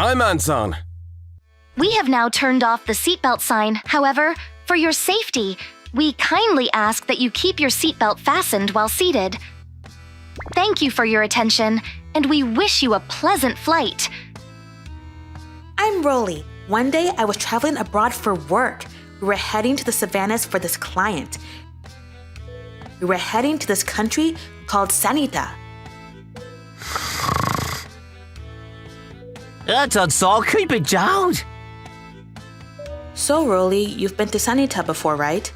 I'm Anton. We have now turned off the seatbelt sign. However, for your safety, we kindly ask that you keep your seatbelt fastened while seated. Thank you for your attention, and we wish you a pleasant flight. I'm Rolly. One day I was traveling abroad for work. We were heading to the savannas for this client. We were heading to this country called Sanita. That's so keep it down. So, Rolly, you've been to Sanita before, right?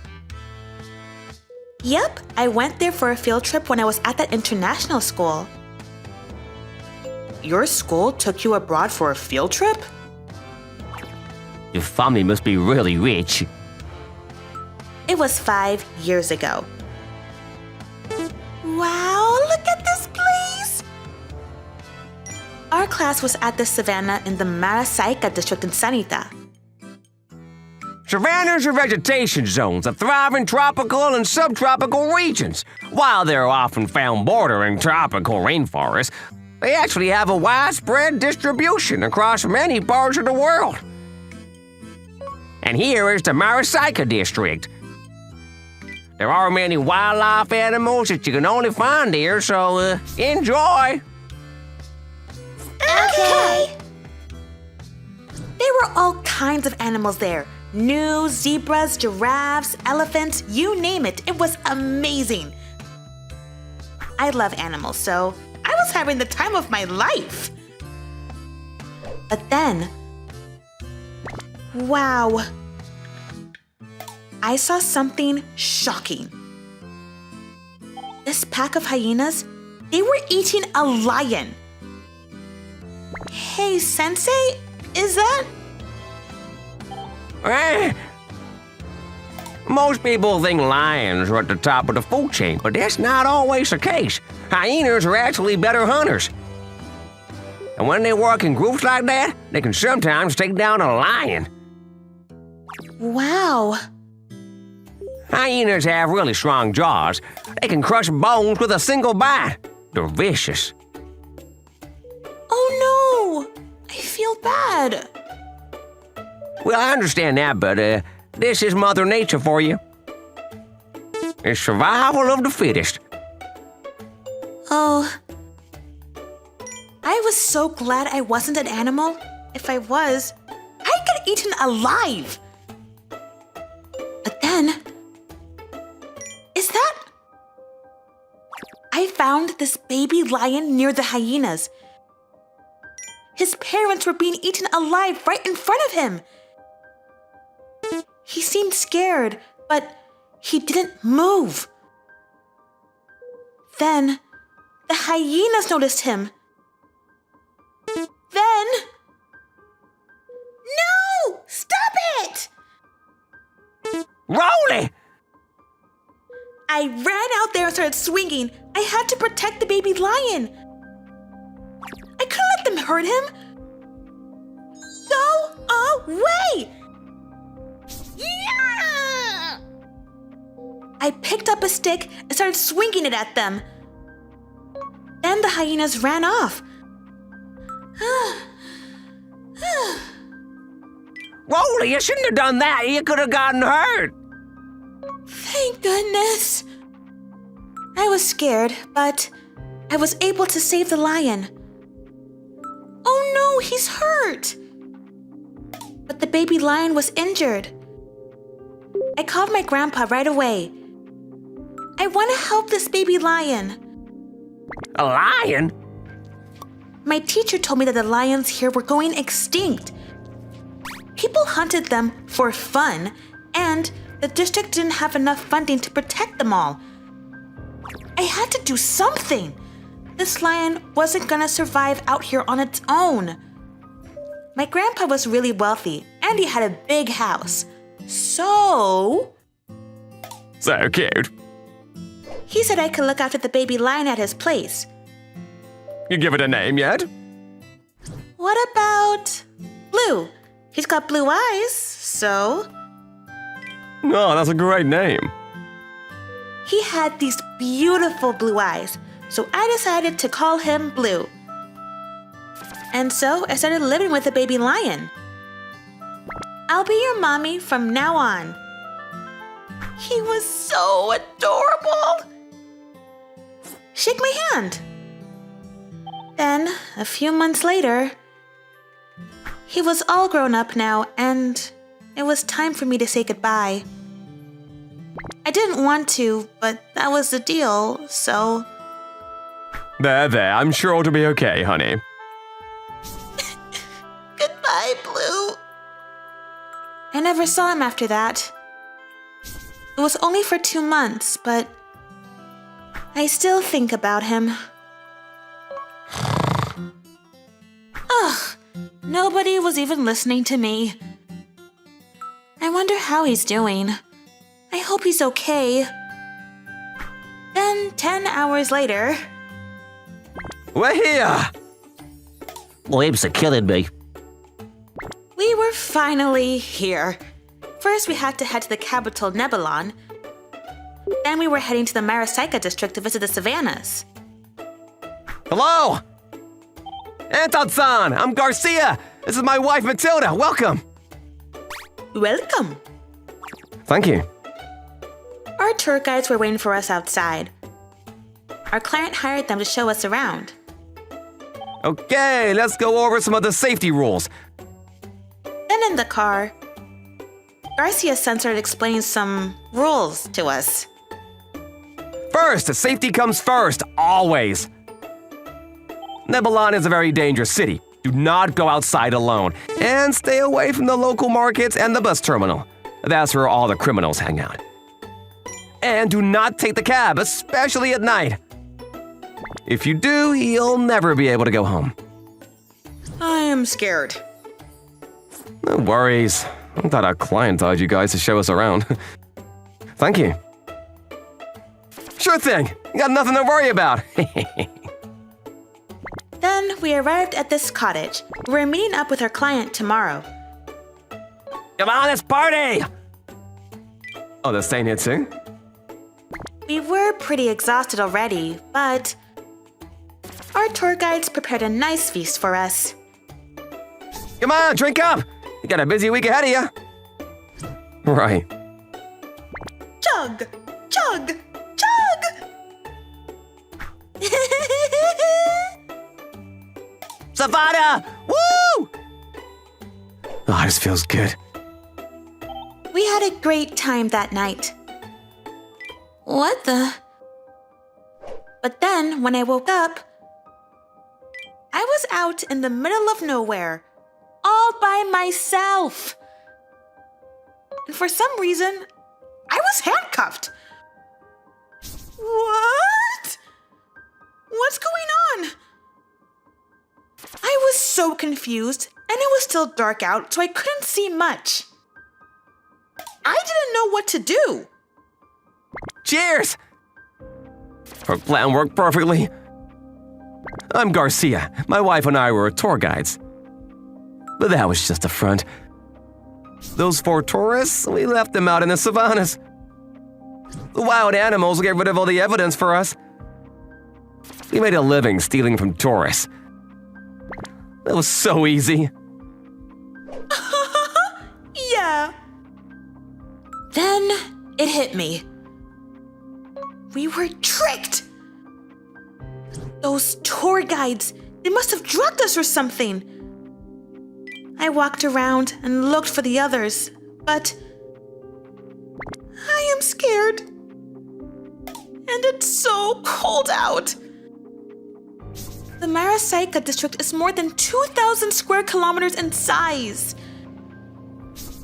Yep, I went there for a field trip when I was at that international school. Your school took you abroad for a field trip? Your family must be really rich. It was 5 years ago. Wow, look at this place! Our class was at the savannah in the Marasaica district in Sanita. Savannas are vegetation zones that thrive in tropical and subtropical regions. While they're often found bordering tropical rainforests, they actually have a widespread distribution across many parts of the world. And here is the Marasaica district. There are many wildlife animals that you can only find here, so enjoy! Okay! There were all kinds of animals there. Gnus, zebras, giraffes, elephants, you name it. It was amazing. I love animals, so I was having the time of my life. But then, wow, I saw something shocking. This pack of hyenas, they were eating a lion. Hey, Sensei, is that? Most people think lions are at the top of the food chain, but that's not always the case. Hyenas are actually better hunters. And when they work in groups like that, they can sometimes take down a lion. Wow. Hyenas have really strong jaws. They can crush bones with a single bite. They're vicious. Oh no! I feel bad. Well, I understand that, but this is Mother Nature for you. It's survival of the fittest. Oh. I was so glad I wasn't an animal. If I was, I'd get eaten alive. But then, is that? I found this baby lion near the hyenas. His parents were being eaten alive right in front of him. He seemed scared, but he didn't move. Then, the hyenas noticed him. Then... No! Stop it! Rolly! I ran out there and started swinging. I had to protect the baby lion. I couldn't let them hurt him. Go away! Yeah! I picked up a stick and started swinging it at them. Then the hyenas ran off. Rolly, you shouldn't have done that. You could have gotten hurt. Thank goodness. I was scared, but I was able to save the lion. Oh no, he's hurt. But the baby lion was injured. I called my grandpa right away. I want to help this baby lion. A lion? My teacher told me that the lions here were going extinct. People hunted them for fun, and the district didn't have enough funding to protect them all. I had to do something. This lion wasn't gonna survive out here on its own. My grandpa was really wealthy, and he had a big house. So cute. he said I could look after the baby lion at his place. You give it a name yet? What about Blue? He's got blue eyes, so... Oh, that's a great name. He had these beautiful blue eyes, so I decided to call him Blue. And so I started living with a baby lion. I'll be your mommy from now on. He was so adorable. Shake my hand. Then, a few months later, he was all grown up now, and it was time for me to say goodbye. I didn't want to, but that was the deal, so... There, I'm sure it'll be okay, honey. Goodbye, Blue. I never saw him after that. It was only for 2 months, but I still think about him. Ugh, nobody was even listening to me. I wonder how he's doing. I hope he's okay. Then, 10 hours later... We're here! Lips are killing me. We were finally here. First, we had to head to the capital, Nebelon. Then we were heading to the Marasica district to visit the savannas. Hello! Anton-san, I'm Garcia. This is my wife, Matilda. Welcome. Welcome. Thank you. Our tour guides were waiting for us outside. Our client hired them to show us around. Okay, let's go over some of the safety rules. Then in the car, Garcia's son started explaining some rules to us. First, safety comes first, always. Nebelon is a very dangerous city. Do not go outside alone, and stay away from the local markets and the bus terminal. That's where all the criminals hang out. And do not take the cab, especially at night. If you do, you'll never be able to go home. I am scared. No worries. I thought our client told you guys to show us around. Thank you. Sure thing. You got nothing to worry about. Then we arrived at this cottage. We're meeting up with our client tomorrow. Come on, let's party! Oh, they're staying here too? We were pretty exhausted already, but our tour guides prepared a nice feast for us. Come on, drink up! You got a busy week ahead of you. Right. Chug! Chug! Chug! Savanna! Woo! Oh, this feels good. We had a great time that night. What the? But then, when I woke up, I was out in the middle of nowhere, all by myself. And for some reason, I was handcuffed. What? What's going on? I was so confused, and it was still dark out, so I couldn't see much. I didn't know what to do. Cheers! Our plan worked perfectly. I'm Garcia. My wife and I were tour guides. But that was just a front. Those 4 tourists, we left them out in the savannas. The wild animals gave rid of all the evidence for us. We made a living stealing from tourists. That was so easy. Yeah. Then it hit me. We were tricked. Those tour guides, they must have drugged us or something. I walked around and looked for the others, but I am scared. And it's so cold out. The Marasica district is more than 2,000 square kilometers in size.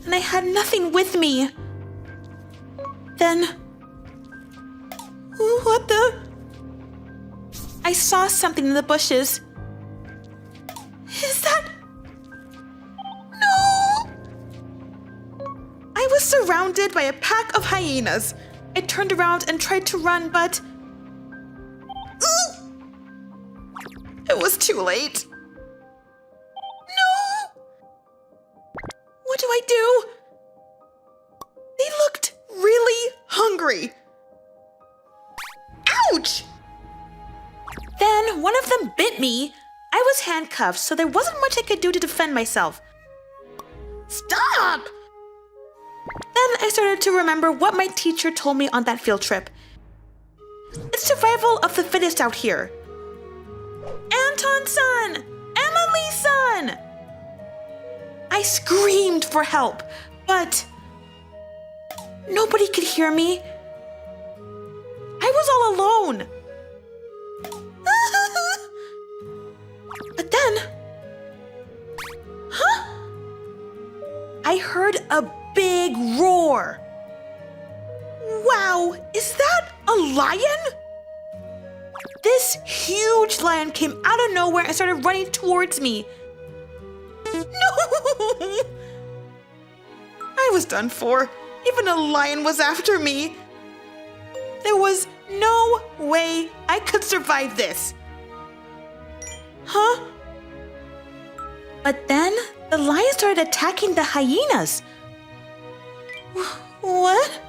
And I had nothing with me. Then, what the? I saw something in the bushes. Is that? No! I was surrounded by a pack of hyenas. I turned around and tried to run, but... Ooh! It was too late. No! What do I do? They looked really hungry. Ouch! Then one of them bit me. I I was handcuffed, so there wasn't much I could do to defend myself. Stop! Then I started to remember what my teacher told me on that field trip. It's survival of the fittest out here. Anton's son! Emily's son! I screamed for help, but nobody could hear me. I was all alone. But then, I heard a big roar. Wow, is that a lion? This huge lion came out of nowhere and started running towards me. No! I was done for. Even a lion was after me. There was no way I could survive this. Huh? But then the lion started attacking the hyenas. What?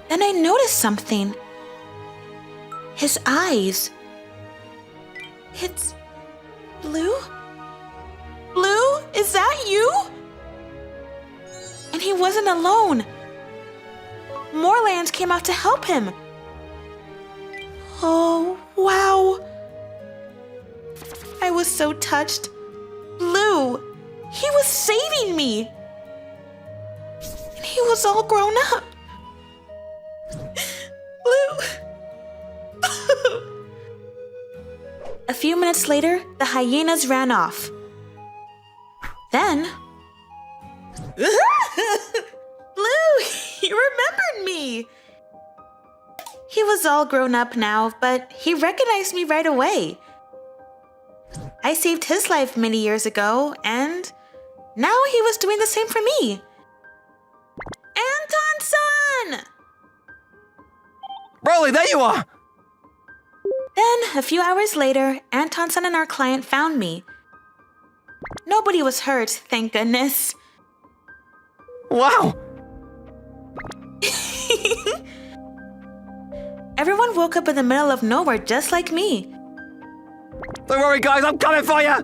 Then I noticed something. His eyes. It's blue? Blue, is that you? And he wasn't alone. More lions came out to help him. Oh, wow. I was so touched. Blue, he was saving me. And he was all grown up. Blue. A few minutes later, the hyenas ran off. Then, Blue, he remembered me. He was all grown up now, but he recognized me right away. I saved his life many years ago, and now he was doing the same for me. Anton's son! Broly, there you are! Then, a few hours later, Anton's son and our client found me. Nobody was hurt, thank goodness. Wow! Everyone woke up in the middle of nowhere just like me. Don't worry, guys, I'm coming for you!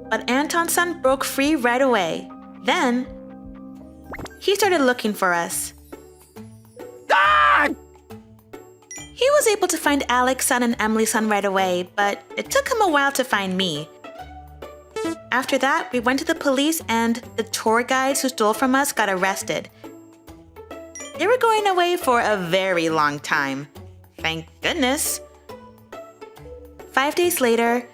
But Anton's son broke free right away. Then, he started looking for us. Ah! He was able to find Alex's son and Emily's son right away, but it took him a while to find me. After that, we went to the police and the tour guides who stole from us got arrested. They were going away for a very long time. Thank goodness. 5 days later,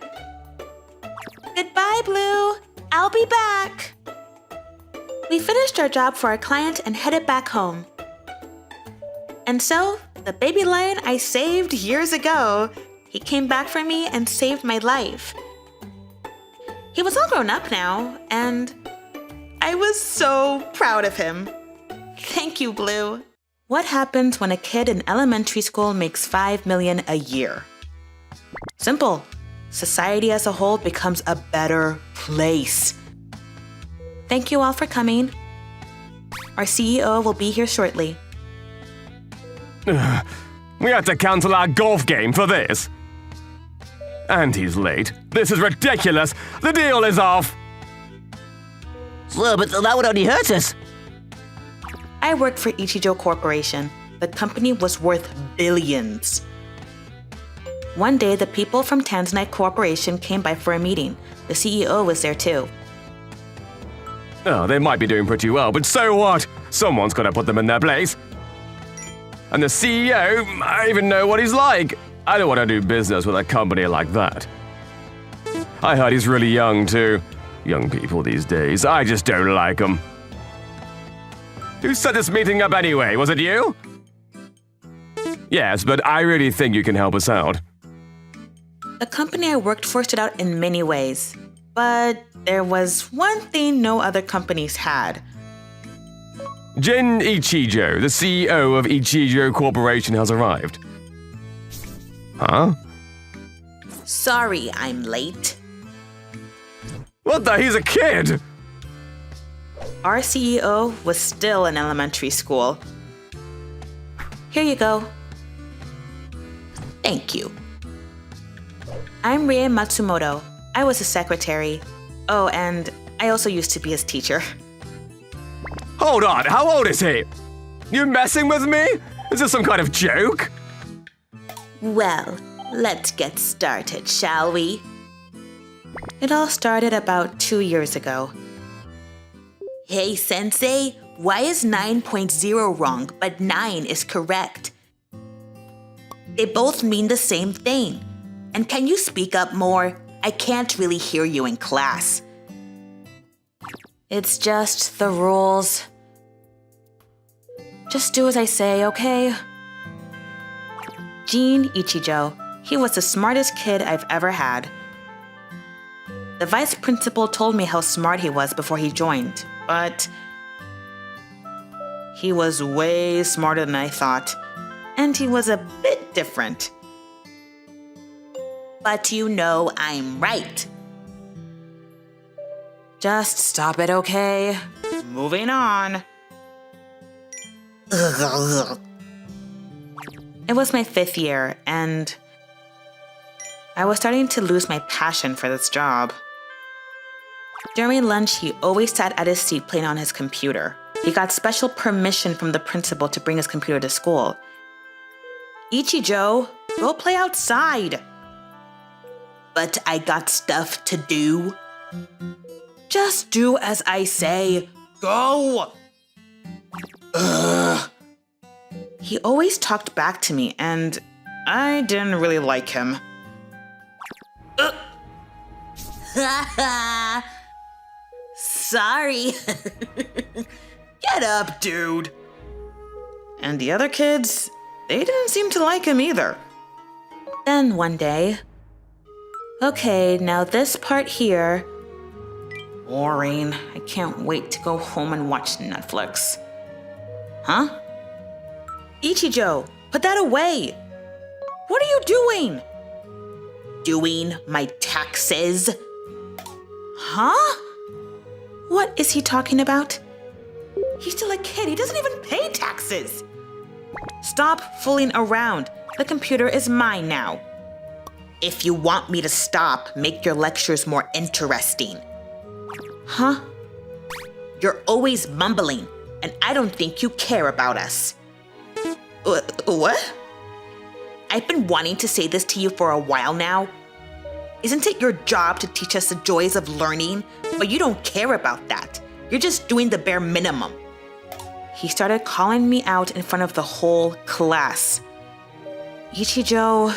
goodbye, Blue. I'll be back. We finished our job for our client and headed back home. And so, the baby lion I saved years ago, he came back for me and saved my life. He was all grown up now, and I was so proud of him. Thank you, Blue. What happens when a kid in elementary school makes $5 million a year? Simple. Society as a whole becomes a better place. Thank you all for coming. Our CEO will be here shortly. We had to cancel our golf game for this. And he's late. This is ridiculous. The deal is off. Sir, but that would only hurt us. I worked for Ichijo Corporation. The company was worth billions. One day, the people from Tanzanite Corporation came by for a meeting. The CEO was there too. Oh, they might be doing pretty well, but so what? Someone's got to put them in their place. And the CEO, I even know what he's like. I don't want to do business with a company like that. I heard he's really young, too. Young people these days, I just don't like them. Who set this meeting up anyway? Was it you? Yes, but I really think you can help us out. The company I worked for stood out in many ways. But there was one thing no other companies had. Jin Ichijo, the CEO of Ichijo Corporation, has arrived. Huh? Sorry, I'm late. What the? He's a kid! Our CEO was still in elementary school. Here you go. Thank you. I'm Rie Matsumoto. I was his secretary. Oh, and I also used to be his teacher. Hold on, how old is he? You messing with me? Is this some kind of joke? Well, let's get started, shall we? It all started about 2 years ago. Hey, Sensei, why is 9.0 wrong, but 9 is correct? They both mean the same thing. And can you speak up more? I can't really hear you in class. It's just the rules. Just do as I say, okay? Jin Ichijo. He was the smartest kid I've ever had. The vice principal told me how smart he was before he joined, but he was way smarter than I thought, and he was a bit different. But you know I'm right. Just stop it, okay? Moving on. It was my 5th year, and I was starting to lose my passion for this job. During lunch, he always sat at his seat playing on his computer. He got special permission from the principal to bring his computer to school. Ichijo, go play outside. But I got stuff to do. Just do as I say. Go! Ugh. He always talked back to me, and I didn't really like him. Sorry. Get up, dude. And the other kids, they didn't seem to like him either. Then one day, okay, now this part here. Boring. I can't wait to go home and watch Netflix. Huh? Ichijo, put that away. What are you doing? Doing my taxes. Huh? What is he talking about? He's still a kid. He doesn't even pay taxes. Stop fooling around. The computer is mine now. If you want me to stop, make your lectures more interesting. Huh? You're always mumbling, and I don't think you care about us. What? I've been wanting to say this to you for a while now. Isn't it your job to teach us the joys of learning? But you don't care about that. You're just doing the bare minimum. He started calling me out in front of the whole class. Ichijo,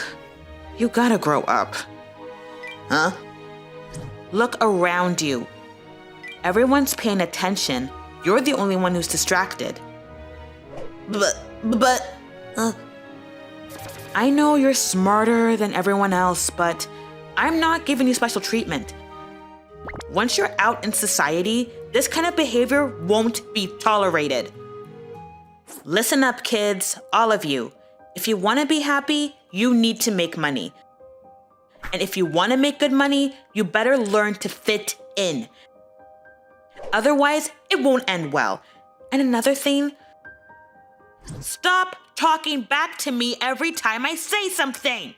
you gotta grow up. Huh? Look around you. Everyone's paying attention. You're the only one who's distracted. But, I know you're smarter than everyone else, but I'm not giving you special treatment. Once you're out in society, this kind of behavior won't be tolerated. Listen up, kids, all of you. If you want to be happy, you need to make money. And if you want to make good money, you better learn to fit in. Otherwise, it won't end well. And another thing, stop talking back to me every time I say something.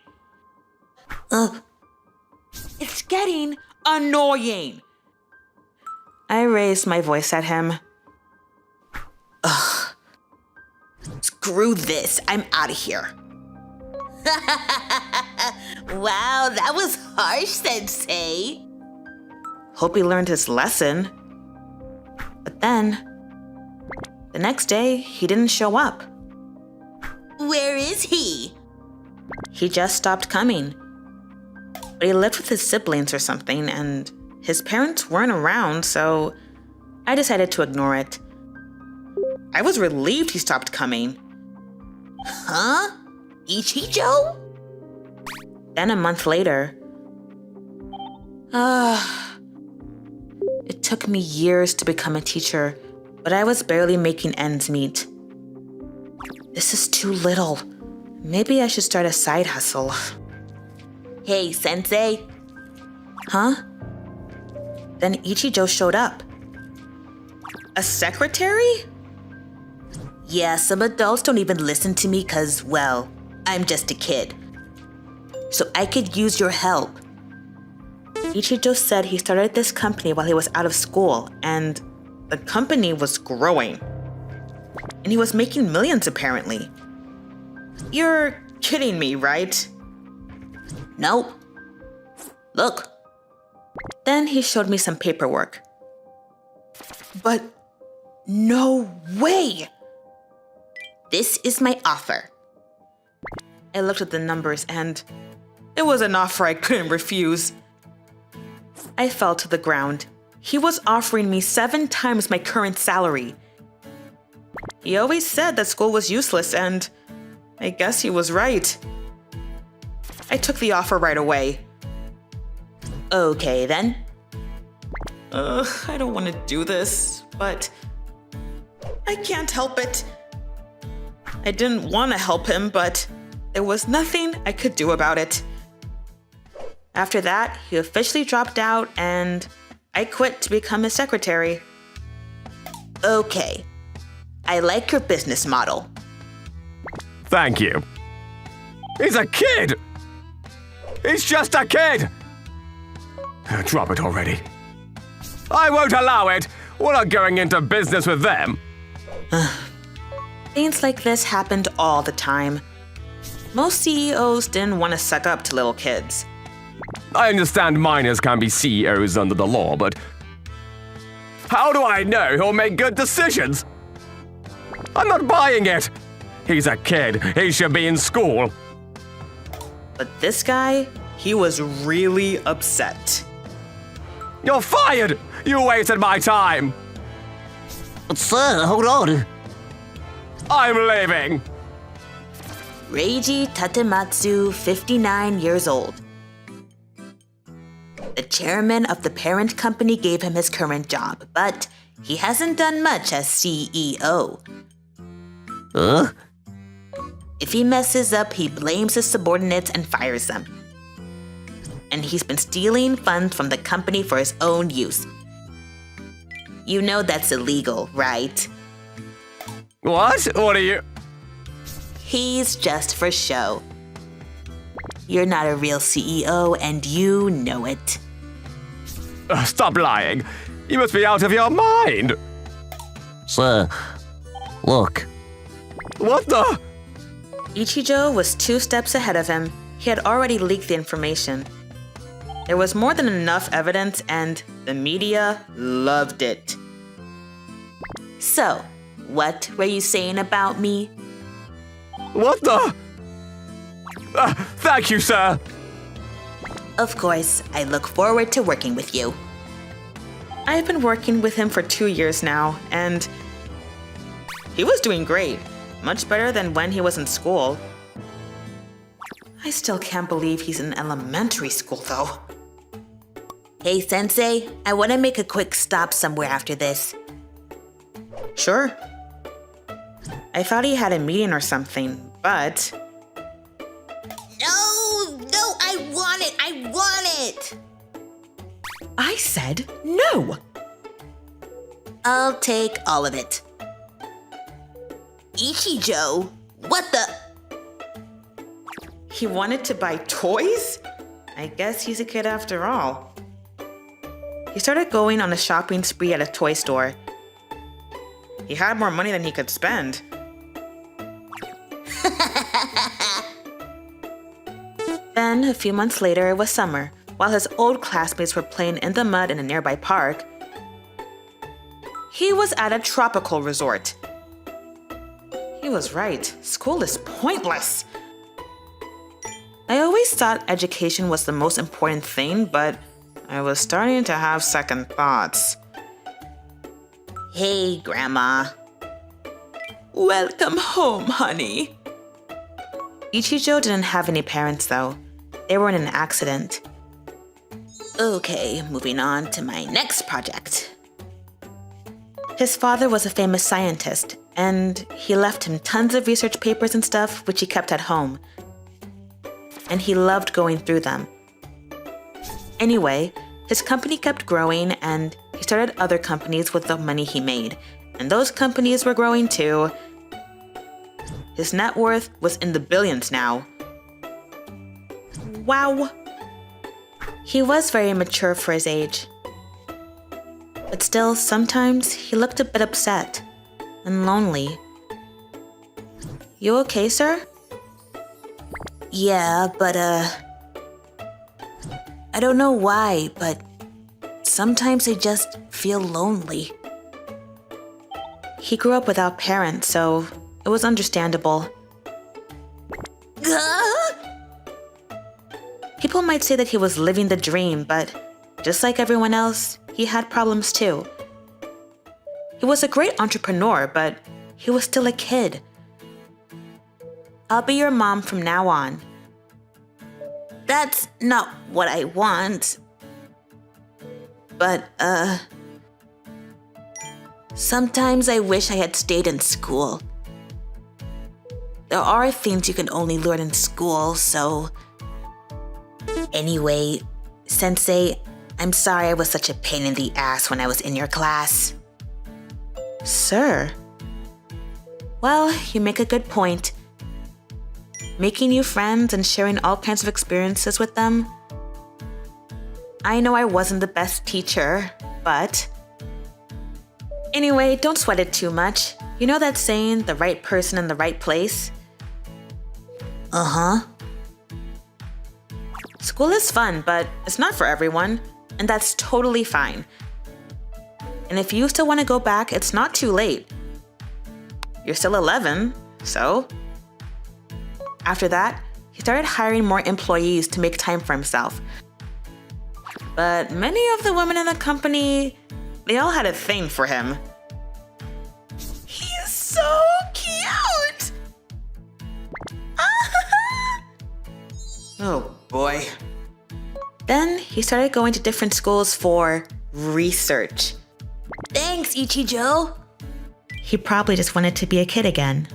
It's getting annoying. I raised my voice at him. Ugh. Screw this. I'm out of here. Wow, that was harsh, Sensei. Hope he learned his lesson. But then, the next day, he didn't show up. Where is he? He just stopped coming. But he lived with his siblings or something, and his parents weren't around, so I decided to ignore it. I was relieved he stopped coming. Huh? Ichijo? Then a month later, it took me years to become a teacher, but I was barely making ends meet. This is too little. Maybe I should start a side hustle. Hey, Sensei. Huh? Then Ichijo showed up. A secretary? Yeah, some adults don't even listen to me because, well, I'm just a kid. so I could use your help. Ichijo said he started this company while he was out of school, and the company was growing. And he was making millions, apparently. You're kidding me, right? Nope. Look. Then he showed me some paperwork. But no way! This is my offer. I looked at the numbers and it was an offer I couldn't refuse. I fell to the ground. He was offering me 7 times my current salary. He always said that school was useless, and I guess he was right. I took the offer right away. Okay, then. I don't want to do this, but I can't help it. I didn't want to help him, but there was nothing I could do about it. After that, he officially dropped out, and I quit to become his secretary. Okay. I like your business model. Thank you. He's a kid! He's just a kid! Drop it already. I won't allow it! We're not going into business with them. Things like this happened all the time. Most CEOs didn't want to suck up to little kids. I understand minors can be CEOs under the law, but how do I know he'll make good decisions? I'm not buying it. He's a kid. He should be in school. But this guy, he was really upset. You're fired! You wasted my time! But sir, hold on. I'm leaving! Reiji Tatematsu, 59 years old. The chairman of the parent company gave him his current job, but he hasn't done much as CEO. Huh? If he messes up, he blames his subordinates and fires them. And he's been stealing funds from the company for his own use. You know that's illegal, right? What? What are you... He's just for show. You're not a real CEO, and you know it. Stop lying. You must be out of your mind. Sir, look. What the... Ichijo was 2 steps ahead of him. He had already leaked the information. There was more than enough evidence, and the media loved it. So, what were you saying about me? What the... thank you, sir. Of course, I look forward to working with you. I've been working with him for 2 years now, and he was doing great. Much better than when he was in school. I still can't believe he's in elementary school, though. Hey, Sensei, I want to make a quick stop somewhere after this. Sure. I thought he had a meeting or something, but... No, I want it! I said no! I'll take all of it. Ichijo, what the? He wanted to buy toys? I guess he's a kid after all. He started going on a shopping spree at a toy store. He had more money than he could spend. Then, a few months later, it was summer. While his old classmates were playing in the mud in a nearby park, he was at a tropical resort. He was right. School is pointless. I always thought education was the most important thing, but I was starting to have second thoughts. Hey, Grandma. Welcome home, honey. Ichijo didn't have any parents, though. They were in an accident. Okay, moving on to my next project. His father was a famous scientist, and he left him tons of research papers and stuff which he kept at home. And he loved going through them. Anyway, his company kept growing, and he started other companies with the money he made. And those companies were growing too. His net worth was in the billions now. Wow. He was very mature for his age. But still, sometimes he looked a bit upset and lonely. You okay, sir? Yeah, but I don't know why, but sometimes I just feel lonely. He grew up without parents, so it was understandable. People might say that he was living the dream, but just like everyone else, he had problems too. He was a great entrepreneur, but he was still a kid. I'll be your mom from now on. That's not what I want. But, sometimes I wish I had stayed in school. There are things you can only learn in school, so... Anyway, Sensei, I'm sorry I was such a pain in the ass when I was in your class. Sir? Well, you make a good point. Making new friends and sharing all kinds of experiences with them. I know I wasn't the best teacher, but... Anyway, don't sweat it too much. You know that saying, the right person in the right place? Uh-huh. School is fun, but it's not for everyone, and that's totally fine. And if you still want to go back, it's not too late. You're still 11, so... After that, he started hiring more employees to make time for himself. But many of the women in the company, they all had a thing for him. He's so cute! Oh boy. Then he started going to different schools for research. Thanks, Ichijo. He probably just wanted to be a kid again.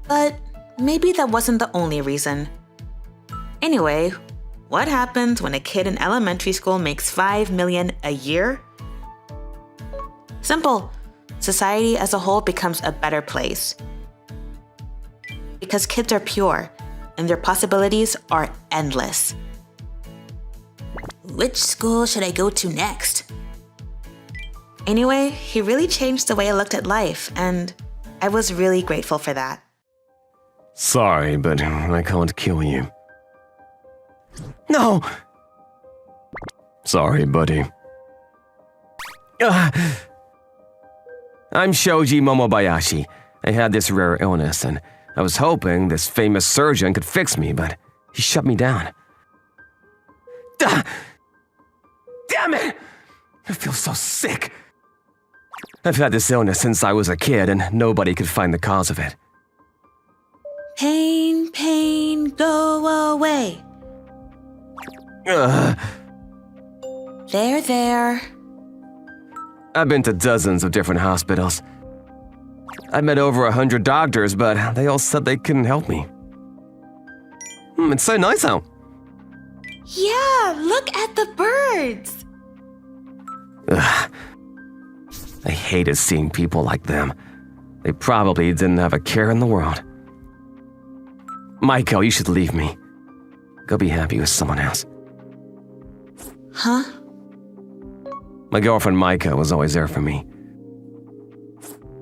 But maybe that wasn't the only reason. Anyway, what happens when a kid in elementary school makes 5 million a year? Simple. Society as a whole becomes a better place. Because kids are pure, and their possibilities are endless. Which school should I go to next? Anyway, he really changed the way I looked at life, and I was really grateful for that. Sorry, but I can't kill you. No! Sorry, buddy. I'm Shoji Momobayashi. I had this rare illness, and I was hoping this famous surgeon could fix me, but he shut me down. Damn it! I feel so sick. I've had this illness since I was a kid, and nobody could find the cause of it. Pain, pain, go away. There. I've been to dozens of different hospitals. I met over 100 doctors, but they all said they couldn't help me. It's so nice out. Yeah, look at the birds. I hated seeing people like them. They probably didn't have a care in the world. Michael, you should leave me. Go be happy with someone else. Huh? My girlfriend Micah was always there for me.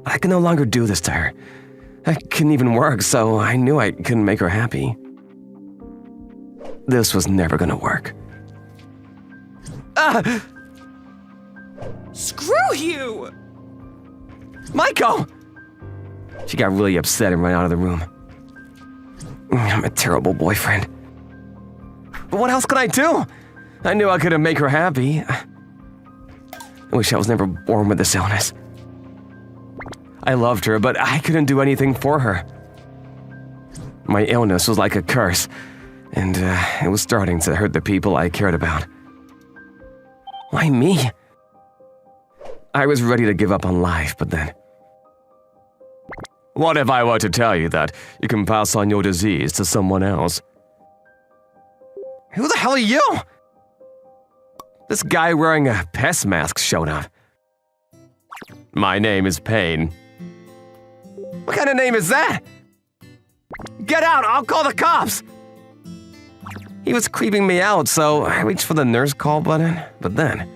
I could no longer do this to her. I couldn't even work, so I knew I couldn't make her happy. This was never gonna work. Screw you! Michael! She got really upset and ran out of the room. I'm a terrible boyfriend. But what else could I do? I knew I couldn't make her happy. I wish I was never born with this illness. I loved her, but I couldn't do anything for her. My illness was like a curse, and it was starting to hurt the people I cared about. Why me? I was ready to give up on life, but then... What if I were to tell you that you can pass on your disease to someone else? Who the hell are you? This guy wearing a pest mask showed up. My name is Pain. What kind of name is that? Get out, I'll call the cops! He was creeping me out, so I reached for the nurse call button, but then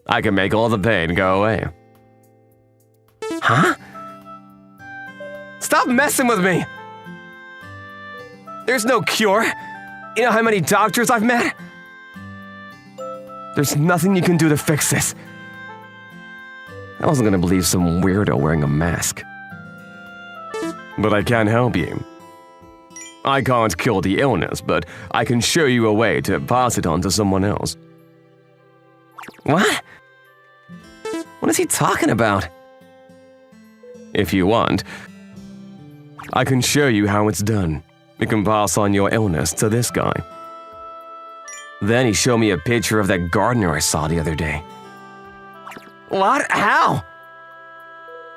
I can make all the pain go away. Huh? Stop messing with me! There's no cure. You know how many doctors I've met? There's nothing you can do to fix this. I wasn't gonna believe some weirdo wearing a mask. But I can't help you. I can't cure the illness, but I can show you a way to pass it on to someone else. What? What is he talking about? If you want, I can show you how it's done. You can pass on your illness to this guy. Then he showed me a picture of that gardener I saw the other day. What? How?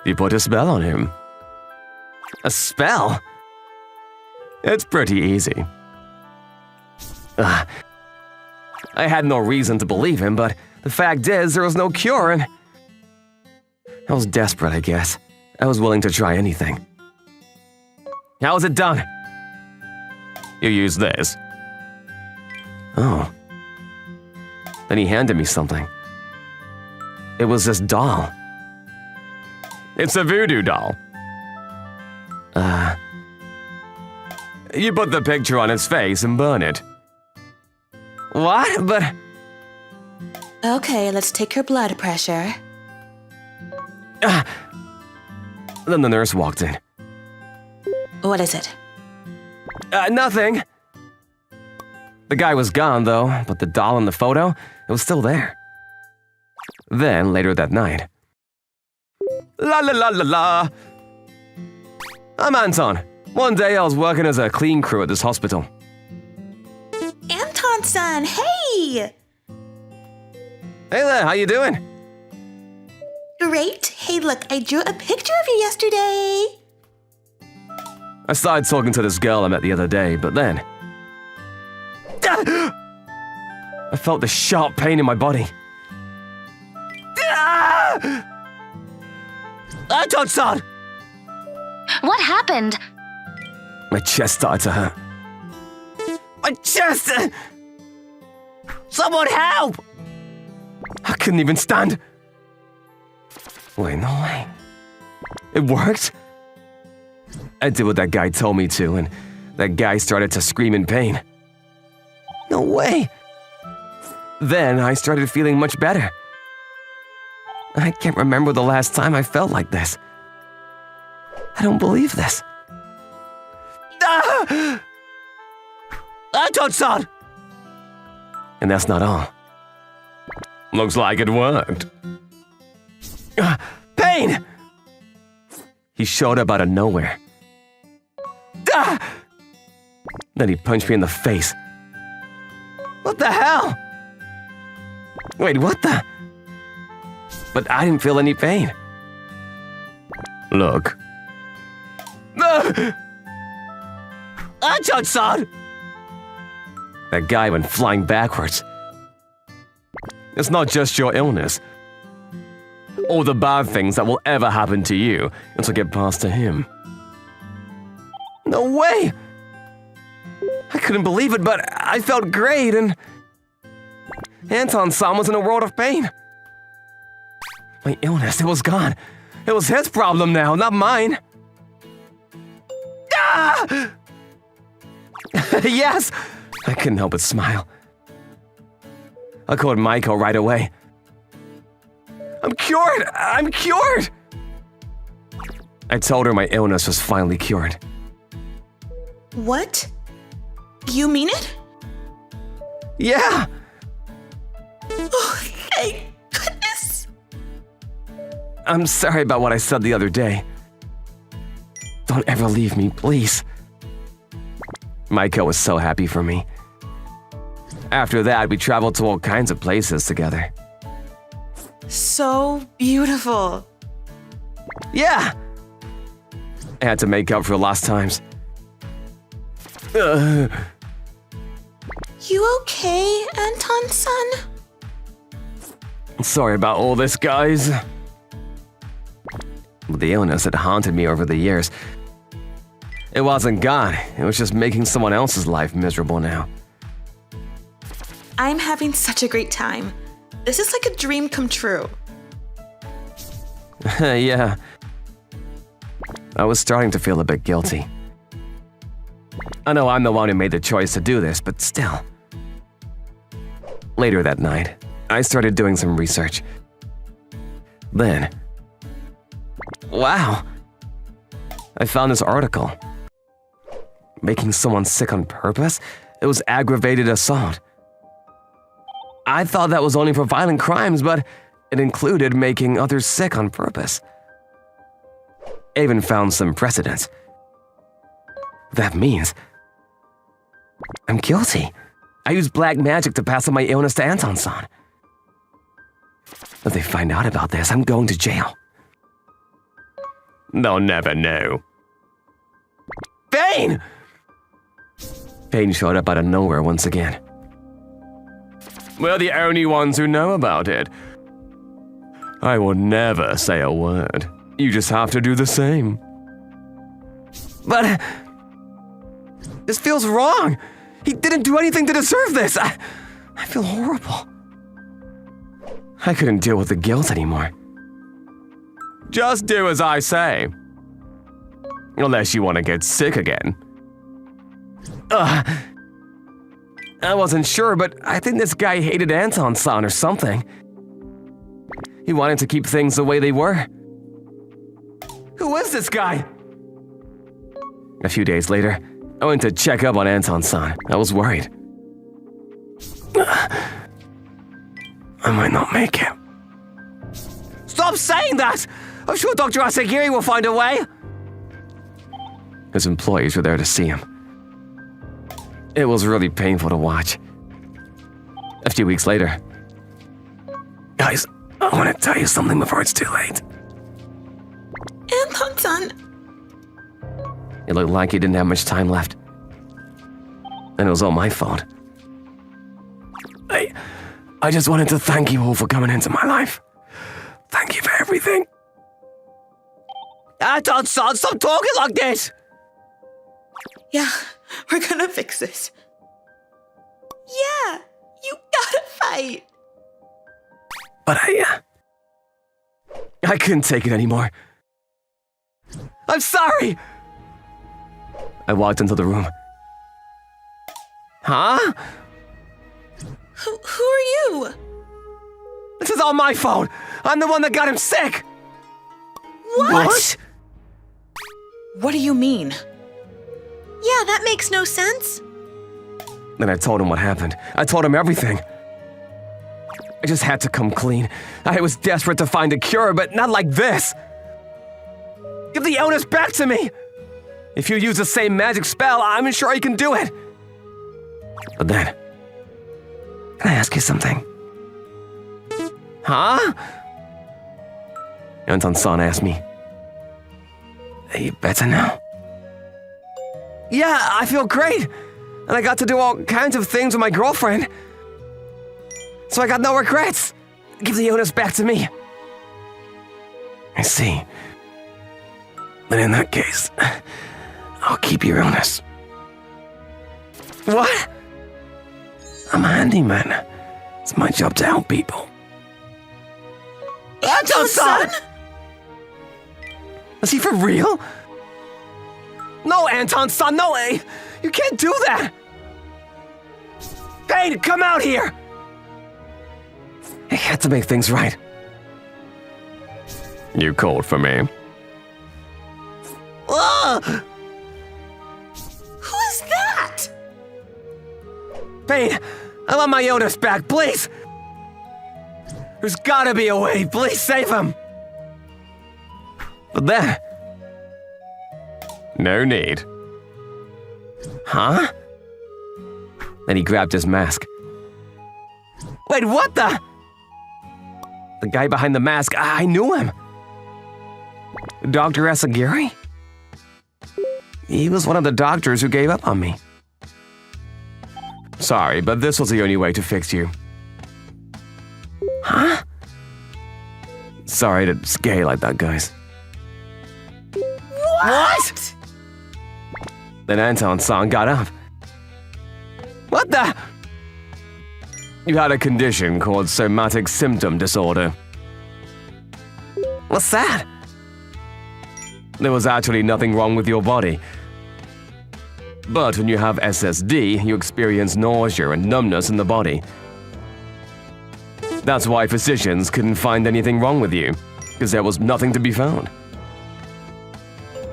You put a spell on him. A spell? It's pretty easy. I had no reason to believe him, but the fact is there was no cure and I was desperate, I guess. I was willing to try anything. How is it done? You use this. Oh. Then he handed me something. It was this doll. It's a voodoo doll. You put the picture on its face and burn it. What? But... Okay, let's take your blood pressure. Then the nurse walked in. What is it? Nothing. The guy was gone, though, but the doll in the photo, it was still there. Then, later that night... La la la la la! I'm Anton. One day I was working as a clean crew at this hospital. Anton-san, hey! Hey there, how you doing? Great. Hey, look, I drew a picture of you yesterday. I started talking to this girl I met the other day, but then... I felt this sharp pain in my body. Anton-san! What happened? My chest started to hurt. My chest! Someone help! I couldn't even stand. Wait, no way. It worked? I did what that guy told me to, and that guy started to scream in pain. No way. Then I started feeling much better. I can't remember the last time I felt like this. I don't believe this. Anton-san! And that's not all. Looks like it worked. Pain! He showed up out of nowhere. Then he punched me in the face. What the hell? Wait, what the? But I didn't feel any pain. Look. Anton-san! That guy went flying backwards. It's not just your illness. All the bad things that will ever happen to you until get passed to him. No way! I couldn't believe it, but I felt great and... Anton-san was in a world of pain. My illness, it was gone. It was his problem now, not mine. Ah! Yes! I couldn't help but smile. I called Maiko right away. I'm cured! I'm cured! I told her my illness was finally cured. What? You mean it? Yeah! Oh, thank goodness! I'm sorry about what I said the other day. Don't ever leave me, please. Maiko was so happy for me. After that, we traveled to all kinds of places together. So beautiful. Yeah! I had to make up for lost times. You okay, Anton-san? Sorry about all this, guys. The illness had haunted me over the years. It wasn't God, it was just making someone else's life miserable now. I'm having such a great time. This is like a dream come true. Yeah. I was starting to feel a bit guilty. I know I'm the one who made the choice to do this, but still. Later that night, I started doing some research. Then, wow, I found this article. Making someone sick on purpose? It was aggravated assault. I thought that was only for violent crimes, but it included making others sick on purpose. I even found some precedents. That means I'm guilty. I used black magic to pass on my illness to Anton-san. If they find out about this, I'm going to jail. They'll never know. Bane! Bane showed up out of nowhere once again. We're the only ones who know about it. I will never say a word. You just have to do the same. But this feels wrong. He didn't do anything to deserve this. I feel horrible. I couldn't deal with the guilt anymore. Just do as I say. Unless you want to get sick again. I wasn't sure, but I think this guy hated Anton-san or something. He wanted to keep things the way they were. Who is this guy? A few days later, I went to check up on Anton-san. I was worried. I might not make it. Stop saying that! I'm sure Dr. Asagiri will find a way. His employees were there to see him. It was really painful to watch. A few weeks later. Guys, I want to tell you something before it's too late. Anton-san. It looked like he didn't have much time left. And it was all my fault. I just wanted to thank you all for coming into my life. Thank you for everything. Anton-san, stop talking like this! Yeah, we're gonna fix this. Yeah, you gotta fight. But I couldn't take it anymore. I'm sorry! I walked into the room. Huh? Who are you? This is all my fault! I'm the one that got him sick! What? What do you mean? Yeah, that makes no sense. Then I told him what happened. I told him everything. I just had to come clean. I was desperate to find a cure, but not like this. Give the illness back to me! If you use the same magic spell, I'm sure you can do it. But then, can I ask you something? Huh? Anton-san asked me. Are you better now? Yeah, I feel great. And I got to do all kinds of things with my girlfriend. So I got no regrets. Give the illness back to me. I see. Then in that case, I'll keep your illness. What? I'm a handyman. It's my job to help people. Anton-san! Is he for real? No, Anton-san, no way! You can't do that! Hey, come out here! I had to make things right. You called for me. Who is that? Bane, I want my illness back, please! There's gotta be a way, please save him! But then... No need. Huh? Then he grabbed his mask. Wait, what the? The guy behind the mask, I knew him. Dr. Asagiri? He was one of the doctors who gave up on me. Sorry, but this was the only way to fix you. Huh? Sorry to scare you like that, guys. What? Then Anton-san got up. What the? You had a condition called somatic symptom disorder. What's that? There was actually nothing wrong with your body. But when you have SSD, you experience nausea and numbness in the body. That's why physicians couldn't find anything wrong with you, because there was nothing to be found.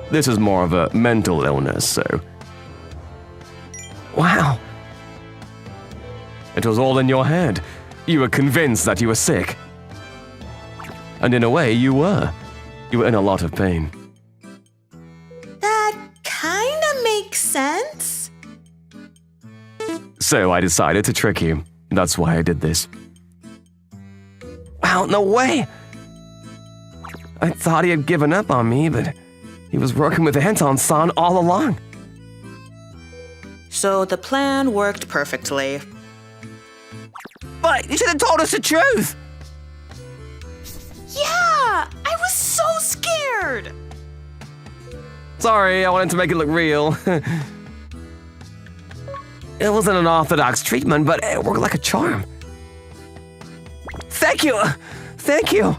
This is more of a mental illness, so... Wow. It was all in your head. You were convinced that you were sick. And in a way, you were. You were in a lot of pain. That kinda makes sense. So I decided to trick you. That's why I did this. Wow, no way! I thought he had given up on me, but he was working with Anton-san all along. So the plan worked perfectly. But you should have told us the truth! Yeah! I was so scared! Sorry, I wanted to make it look real. It wasn't an orthodox treatment, but it worked like a charm. Thank you! Thank you!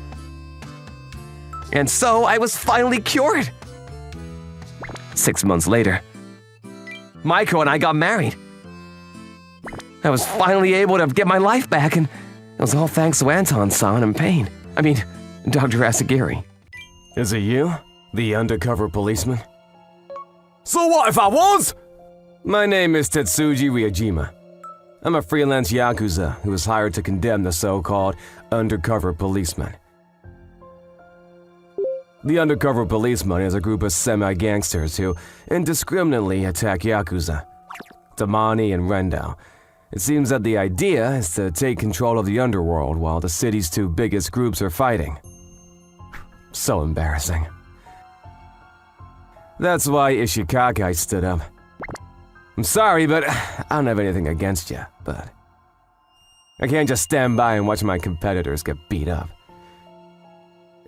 And so I was finally cured. 6 months later, Maiko and I got married. I was finally able to get my life back, and it was all thanks to Anton-san and Pain. I mean, Dr. Asagiri. Is it you? The undercover policeman? So what if I was? My name is Tetsuji Ryojima. I'm a freelance yakuza who was hired to condemn the so-called undercover policeman. The undercover policeman is a group of semi-gangsters who indiscriminately attack yakuza, Tamani and Rendao. It seems that the idea is to take control of the underworld while the city's two biggest groups are fighting. So embarrassing. That's why Ishikakai stood up. I'm sorry, but I don't have anything against you, but I can't just stand by and watch my competitors get beat up.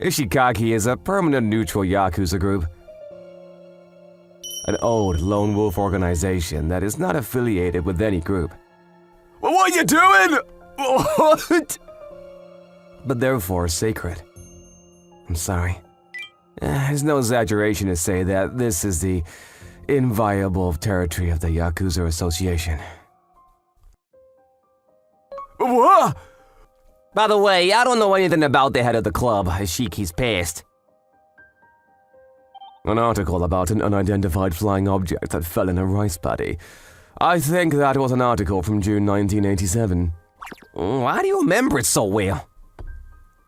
Ishikaki is a permanent neutral yakuza group. An old lone wolf organization that is not affiliated with any group. Well, what are you doing? What? But therefore sacred. I'm sorry. There's no exaggeration to say that this is the inviolable territory of the Yakuza Association. What? By the way, I don't know anything about the head of the club, Ishiki's past. An article about an unidentified flying object that fell in a rice paddy. I think that was an article from June 1987. Why do you remember it so well?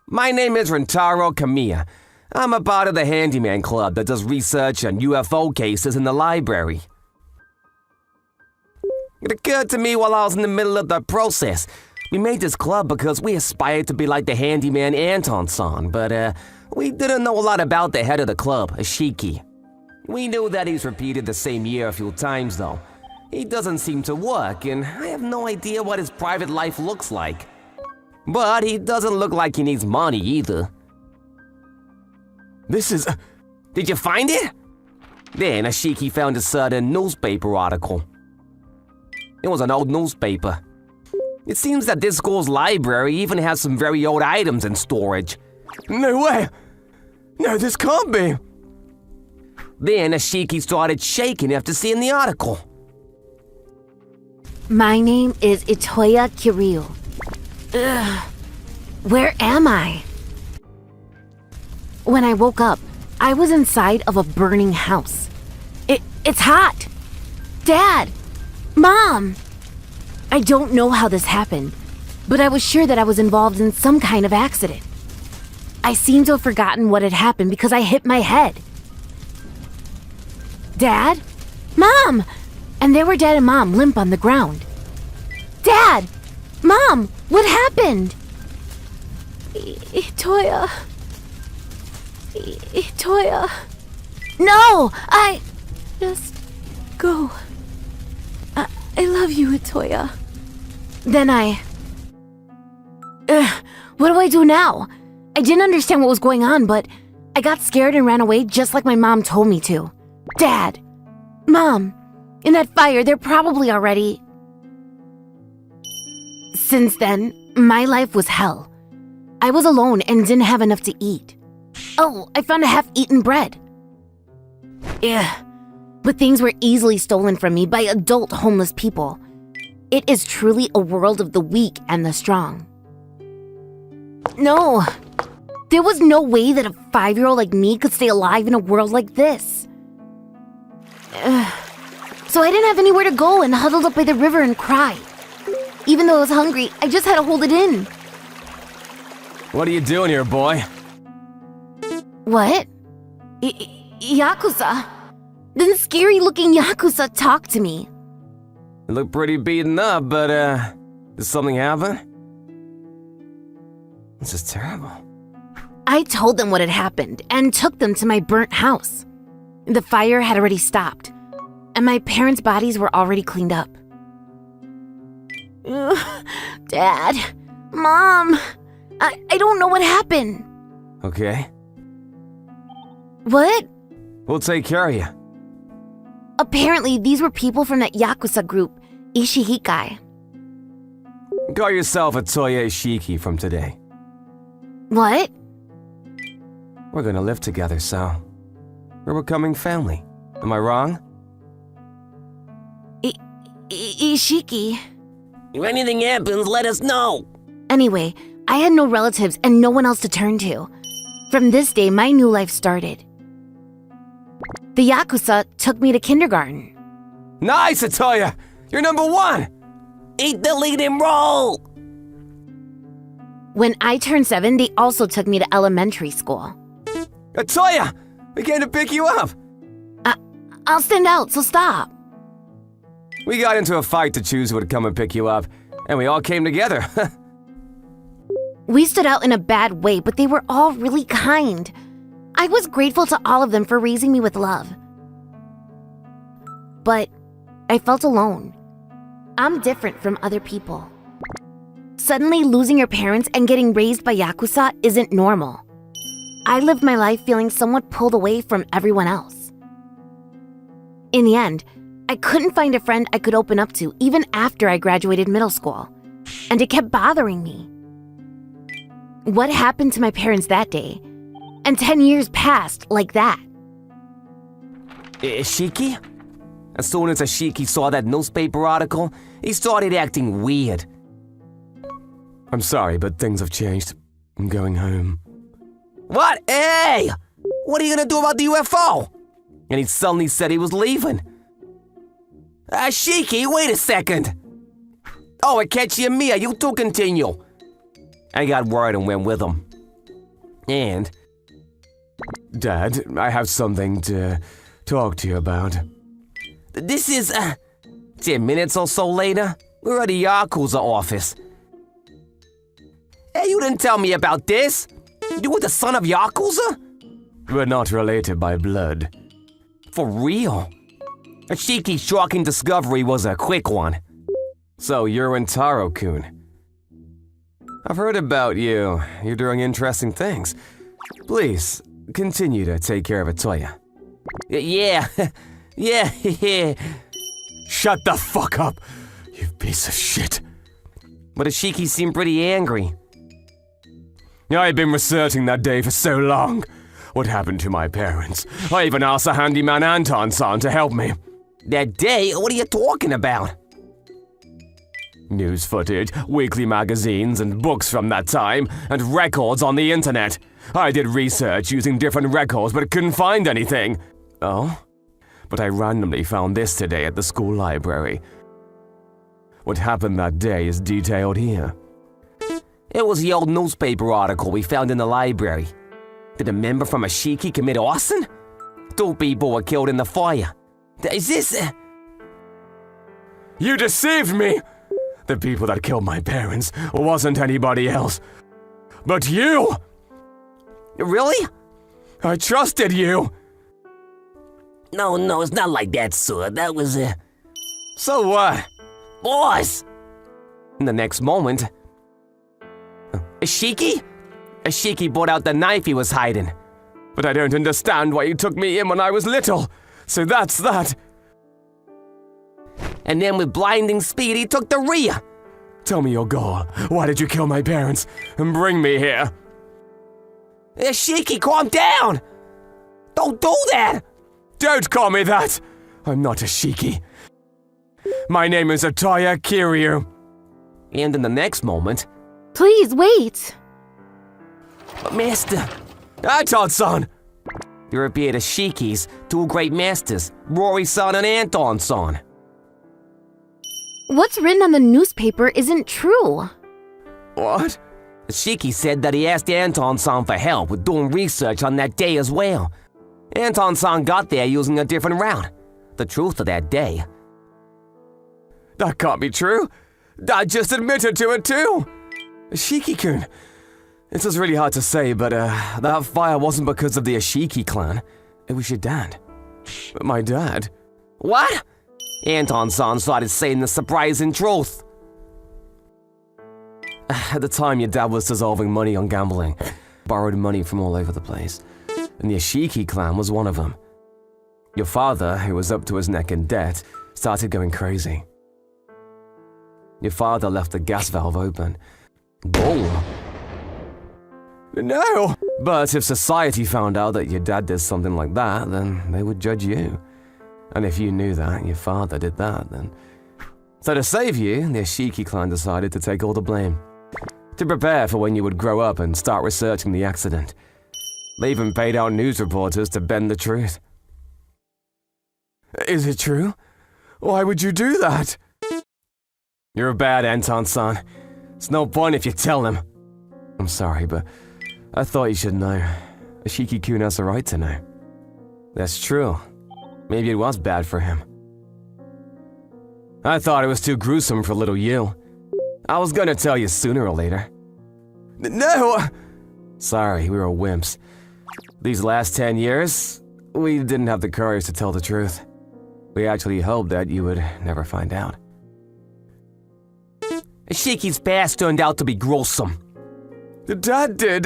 My name is Rentaro Kamiya. I'm a part of the Handyman Club that does research on UFO cases in the library. It occurred to me while I was in the middle of the process. We made this club because we aspired to be like the handyman Anton-san, but we didn't know a lot about the head of the club, Ishiki. We knew that he's repeated the same year a few times though. He doesn't seem to work, and I have no idea what his private life looks like. But he doesn't look like he needs money either. This is... Did you find it? Then Ashiki found a certain newspaper article. It was an old newspaper. It seems that this school's library even has some very old items in storage. No way! No, this can't be! Then Ashiki started shaking after seeing the article. My name is Itoya Kiryu. Ugh. Where am I? When I woke up, I was inside of a burning house. It's hot! Dad! Mom! I don't know how this happened, but I was sure that I was involved in some kind of accident. I seem to have forgotten what had happened because I hit my head. Dad? Mom! And there were Dad and Mom limp on the ground. Dad! Mom! What happened? Itoya. Itoya. No! Just go. I love you, Itoya. Then what do I do now? I didn't understand what was going on, but I got scared and ran away just like my mom told me to. Dad! Mom! In that fire, they're probably already... Since then, my life was hell. I was alone and didn't have enough to eat. Oh, I found a half-eaten bread. Ugh. But things were easily stolen from me by adult homeless people. It is truly a world of the weak and the strong. No, there was no way that a 5-year-old like me could stay alive in a world like this. So I didn't have anywhere to go and huddled up by the river and cried. Even though I was hungry, I just had to hold it in. What are you doing here, boy? What? Yakuza? Then scary-looking Yakuza talked to me. You look pretty beaten up, but, did something happen? This is terrible. I told them what had happened and took them to my burnt house. The fire had already stopped, and my parents' bodies were already cleaned up. Dad, Mom, I don't know what happened. Okay. What? We'll take care of you. Apparently, these were people from that Yakuza group, Ishihikai. Call yourself a Toya Ishiki from today. What? We're gonna live together, so... we're becoming family. Am I wrong? Ishiki. If anything happens, let us know. Anyway, I had no relatives and no one else to turn to. From this day, my new life started. The Yakuza took me to kindergarten. Nice, Atoya! You're number 1! Eat the lead and roll! When I turned 7, they also took me to elementary school. Atoya! We came to pick you up! I'll stand out, so stop. We got into a fight to choose who would come and pick you up, and we all came together. We stood out in a bad way, but they were all really kind. I was grateful to all of them for raising me with love. But I felt alone. I'm different from other people. Suddenly losing your parents and getting raised by Yakuza isn't normal. I lived my life feeling somewhat pulled away from everyone else. In the end, I couldn't find a friend I could open up to even after I graduated middle school, and it kept bothering me. What happened to my parents that day? And 10 years passed like that. Ishiki? As soon as Ishiki saw that newspaper article, he started acting weird. I'm sorry, but things have changed. I'm going home. What? Hey! What are you gonna do about the UFO? And he suddenly said he was leaving. Ishiki, wait a second! Oh, Akechi and Mia, you two continue. I got worried and went with him. And... Dad, I have something to talk to you about. This is, 10 minutes or so later, we're at the Yakuza office. Hey, you didn't tell me about this! You were the son of Yakuza? We're not related by blood. For real? Ishiki's shocking discovery was a quick one. So you're in Taro-kun. I've heard about you. You're doing interesting things. Please, continue to take care of Atoya. Yeah. Yeah. Shut the fuck up, you piece of shit. But Ishiki seemed pretty angry. I've been researching that day for so long. What happened to my parents? I even asked the handyman Anton-san to help me. That day? What are you talking about? News footage, weekly magazines, and books from that time, and records on the internet. I did research using different records, but couldn't find anything. Oh? But I randomly found this today at the school library. What happened that day is detailed here. It was the old newspaper article we found in the library. Did a member from Ishiki commit arson? 2 people were killed in the fire. Is this... You deceived me! The people that killed my parents wasn't anybody else. But you! Really? I trusted you! No, it's not like that, sir. That was, So what? Boss! In the next moment... Ishiki? Ishiki brought out the knife he was hiding. But I don't understand why you took me in when I was little. So that's that. and then with blinding speed he took the rear. Tell me your goal. Why did you kill my parents and bring me here? Shiki, calm down! Don't do that! Don't call me that! I'm not a Shiki. My name is Atoya Kiryu. And in the next moment, Please wait. Master, Anton-san! there appeared as Shikis, two great masters, Rory-san and Anton-san. What's written on the newspaper isn't true. What? Shiki said that he asked Anton-san for help with doing research on that day as well. Anton-san got there using a different route. The truth of that day. That can't be true. Dad just admitted to it too. Ashiki-kun. This is really hard to say, but that fire wasn't because of the Ashiki clan. It was your dad. But my dad? What? Anton-san started saying the surprising truth. At the time, your dad was dissolving money on gambling. Borrowed money from all over the place. And the Ashiki clan was one of them. Your father, who was up to his neck in debt, started going crazy. Your father left the gas valve open. Boom! No! But if society found out that your dad did something like that, then they would judge you. And if you knew that your father did that, then... So to save you, the Ashiki clan decided to take all the blame. To prepare for when you would grow up and start researching the accident. They even paid out news reporters to bend the truth. Is it true? Why would you do that? You're bad, Anton-san. It's no point if you tell him. I'm sorry, but I thought you should know. Ashiki-kun has a right to know. That's true. Maybe it was bad for him. I thought it was too gruesome for little you. I was gonna tell you sooner or later. No! Sorry, we were wimps. These last 10 years, we didn't have the courage to tell the truth. We actually hoped that you would never find out. Shiki's past turned out to be gruesome. Dad did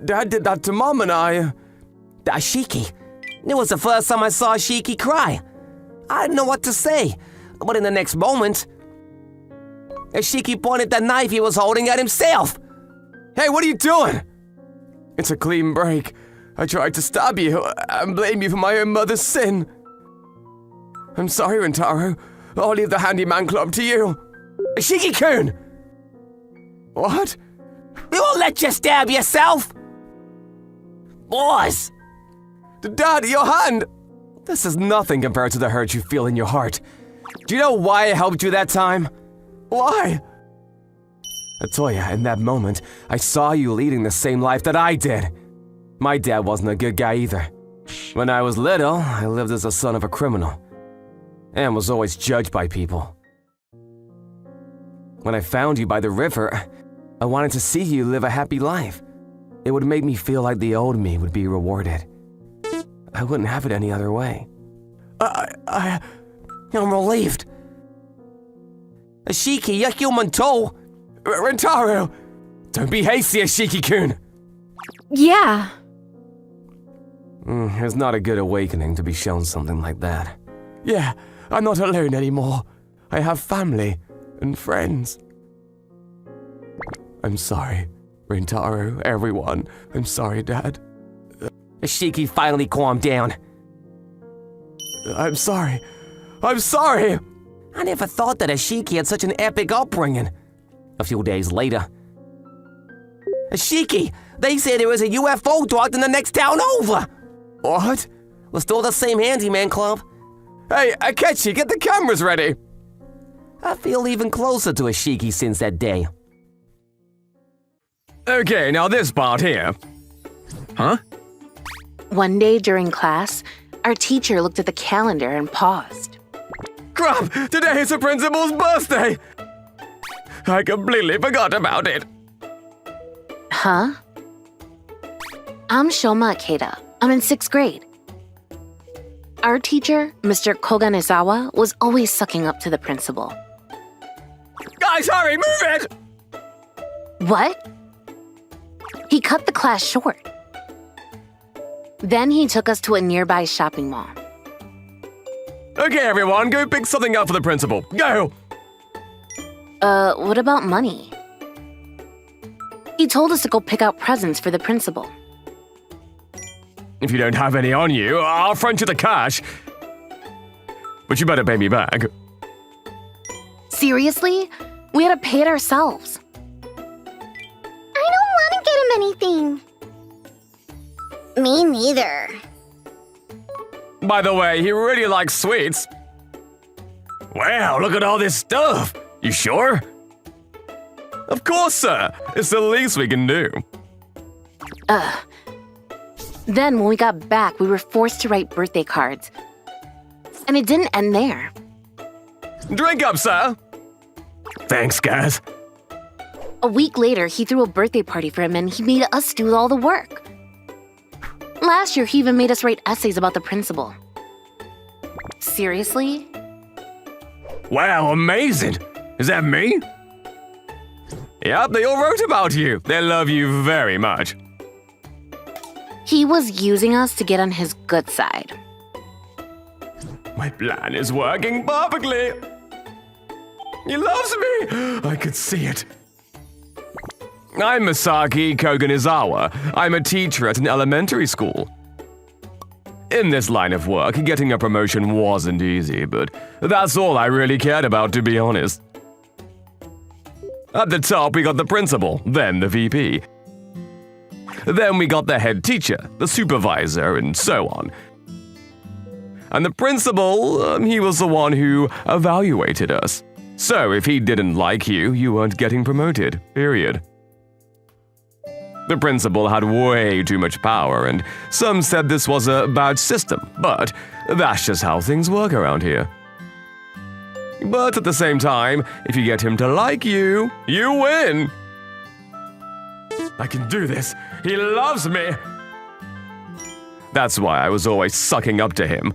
that to Mom and I. Shiki. It was the first time I saw Shiki cry. I didn't know what to say, but in the next moment, Shiki pointed the knife he was holding at himself. Hey, what are you doing? It's a clean break. I tried to stab you and blame you for my own mother's sin. I'm sorry, Rintaro. I'll leave the handyman club to you. Shiki-kun! What? We won't let you stab yourself! Boys! Dad, your hand! This is nothing compared to the hurt you feel in your heart. Do you know why I helped you that time? Why? Atoya, in that moment, I saw you leading the same life that I did. My dad wasn't a good guy either. When I was little, I lived as the son of a criminal. And was always judged by people. When I found you by the river, I wanted to see you live a happy life. It would make me feel like the old me would be rewarded. I wouldn't have it any other way. I'm relieved. Ashiki, you're human too. Rintaro! Don't be hasty, Ashiki-kun! Yeah. It's not a good awakening to be shown something like that. Yeah, I'm not alone anymore. I have family and friends. I'm sorry, Rintaro, everyone. I'm sorry, Dad. Ashiki finally calmed down. I'm sorry. I'm sorry! I never thought that Ashiki had such an epic upbringing. A few days later. Ashiki, they say there is a UFO docked in the next town over. What? We're still the same handyman club. Hey, Akechi, get the cameras ready! I feel even closer to Ashiki since that day. Okay, now this part here. Huh? One day during class, our teacher looked at the calendar and paused. Crap! Today is the principal's birthday! I completely forgot about it. Huh? I'm Shoma Akeda. I'm in 6th grade. Our teacher, Mr. Koganezawa, was always sucking up to the principal. Guys, hurry, move it! What? He cut the class short. Then he took us to a nearby shopping mall. Okay, everyone, go pick something up for the principal. Go! What about money? He told us to go pick out presents for the principal. If you don't have any on you, I'll front you the cash. But you better pay me back. Seriously? We had to pay it ourselves. I don't want to get him anything. Me neither. By the way, he really likes sweets. Wow, look at all this stuff. You sure? Of course, sir. It's the least we can do. Then when we got back, we were forced to write birthday cards. And it didn't end there. Drink up, sir. Thanks, guys. A week later, he threw a birthday party for him and he made us do all the work. Last year, he even made us write essays about the principal. Seriously? Wow, amazing. Is that me? Yep, they all wrote about you. They love you very much. He was using us to get on his good side. My plan is working perfectly. He loves me. I could see it. I'm Masaki Koganizawa. I'm a teacher at an elementary school. In this line of work, getting a promotion wasn't easy, but that's all I really cared about, to be honest. At the top, we got the principal, then the VP. Then we got the head teacher, the supervisor, and so on. And the principal, he was the one who evaluated us. So if he didn't like you, you weren't getting promoted, period. The principal had way too much power, and some said this was a bad system, but that's just how things work around here. But at the same time, if you get him to like you, you win! I can do this! He loves me! That's why I was always sucking up to him.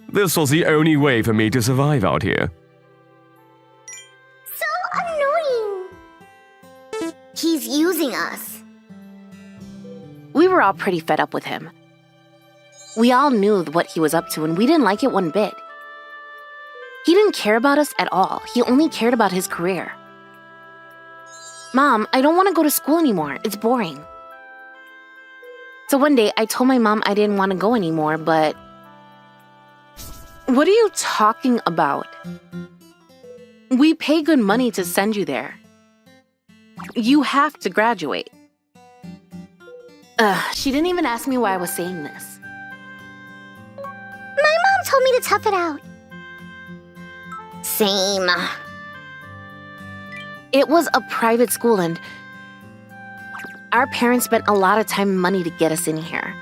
This was the only way for me to survive out here. So annoying. He's using us. We were all pretty fed up with him. We all knew what he was up to and we didn't like it one bit. He didn't care about us at all. He only cared about his career. Mom, I don't want to go to school anymore. It's boring. So one day I told my mom I didn't want to go anymore, but... What are you talking about? We pay good money to send you there. You have to graduate. She didn't even ask me why I was saying this. My mom told me to tough it out. Same. It was a private school and our parents spent a lot of time and money to get us in here.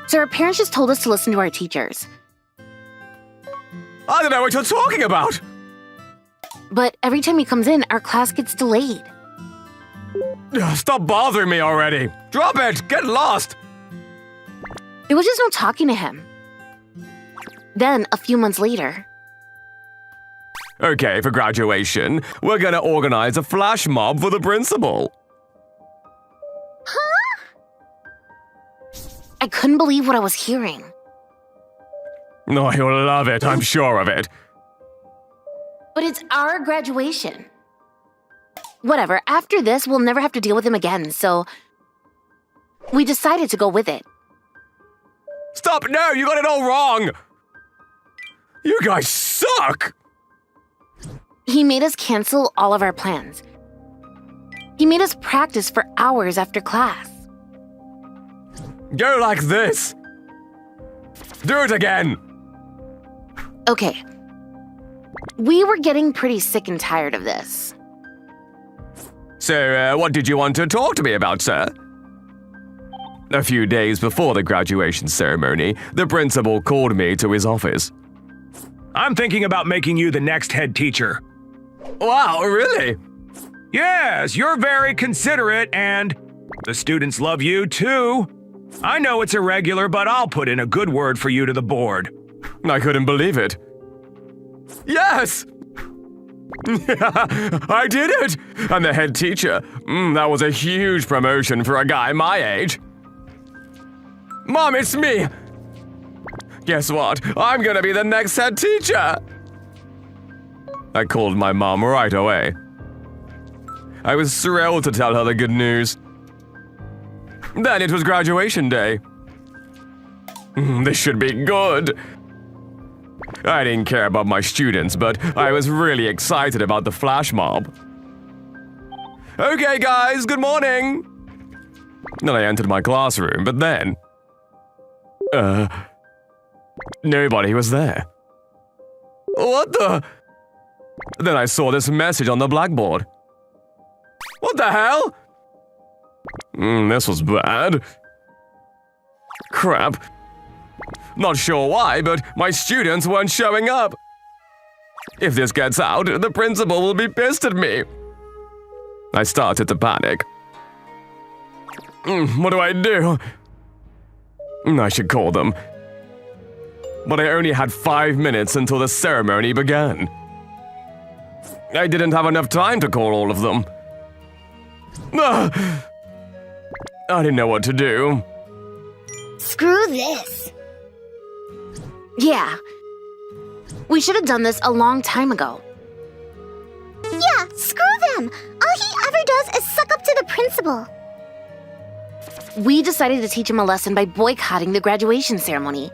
So our parents just told us to listen to our teachers. I don't know what you're talking about! But every time he comes in, our class gets delayed. Stop bothering me already! Drop it! Get lost! There was just no talking to him. Then, a few months later... Okay, for graduation, we're gonna organize a flash mob for the principal. Huh? I couldn't believe what I was hearing. Oh, you'll love it, I'm sure of it. But it's our graduation. Whatever, after this, we'll never have to deal with him again, so... We decided to go with it. Stop! No, you got it all wrong! You guys suck! He made us cancel all of our plans. He made us practice for hours after class. Go like this! Do it again! Okay. We were getting pretty sick and tired of this. So, what did you want to talk to me about, sir? A few days before the graduation ceremony, the principal called me to his office. I'm thinking about making you the next head teacher. Wow, really? Yes, you're very considerate and the students love you too. I know it's irregular, but I'll put in a good word for you to the board. I couldn't believe it. Yes! I did it! I'm the head teacher. That was a huge promotion for a guy my age. Mom, it's me! Guess what? I'm gonna be the next head teacher! I called my mom right away. I was thrilled to tell her the good news. Then it was graduation day. This should be good. I didn't care about my students, but I was really excited about the flash mob. Okay, guys, good morning! Then I entered my classroom, but then... nobody was there. What the... Then I saw this message on the blackboard. What the hell? This was bad. Crap. Not sure why, but my students weren't showing up. If this gets out, the principal will be pissed at me. I started to panic. What do I do? I should call them. But I only had 5 minutes until the ceremony began. I didn't have enough time to call all of them. I didn't know what to do. Screw this. Yeah. We should have done this a long time ago. Yeah, screw them. All he ever does is suck up to the principal. We decided to teach him a lesson by boycotting the graduation ceremony.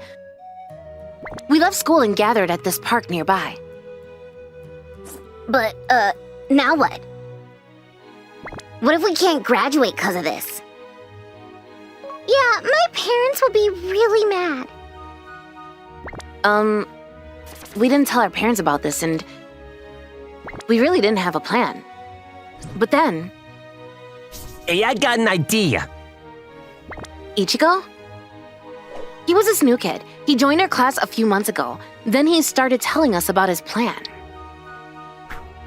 We left school and gathered at this park nearby. But, now what? What if we can't graduate because of this? Yeah, my parents will be really mad. We didn't tell our parents about this, and we really didn't have a plan. But then... Hey, I got an idea. Ichigo? He was this new kid. He joined our class a few months ago. Then he started telling us about his plan.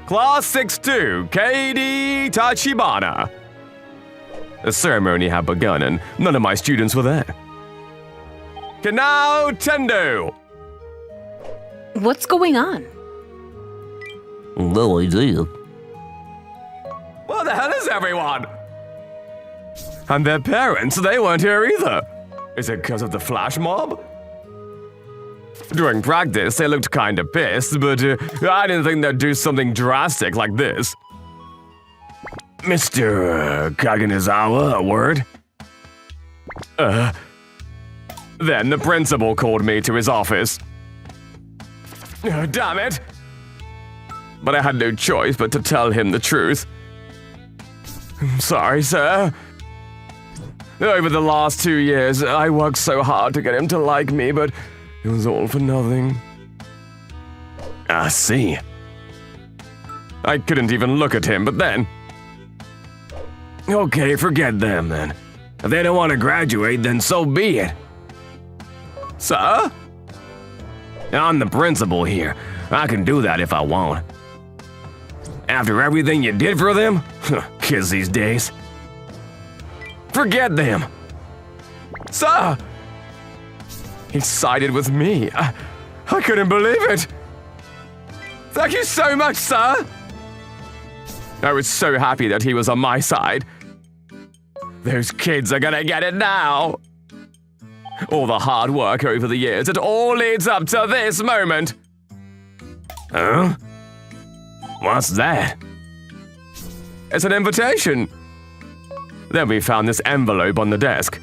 Class 6-2, Katie Tachibana. The ceremony had begun and none of my students were there. Kanao Tendo. What's going on? No idea. Where the hell is everyone? And their parents, they weren't here either. Is it because of the flash mob? During practice, they looked kinda pissed, but I didn't think they'd do something drastic like this. Mr. Kaganazawa, a word? Then the principal called me to his office. Damn it! But I had no choice but to tell him the truth. I'm sorry, sir. Over the last 2 years, I worked so hard to get him to like me, but it was all for nothing. I see. I couldn't even look at him, but then... Okay, forget them then. If they don't want to graduate, then so be it. Sir? I'm the principal here. I can do that if I want. After everything you did for them? Kids these days. Forget them. Sir! He sided with me. I couldn't believe it. Thank you so much, sir. I was so happy that he was on my side. Those kids are gonna get it now. All the hard work over the years, it all leads up to this moment. Huh? What's that? It's an invitation. Then we found this envelope on the desk.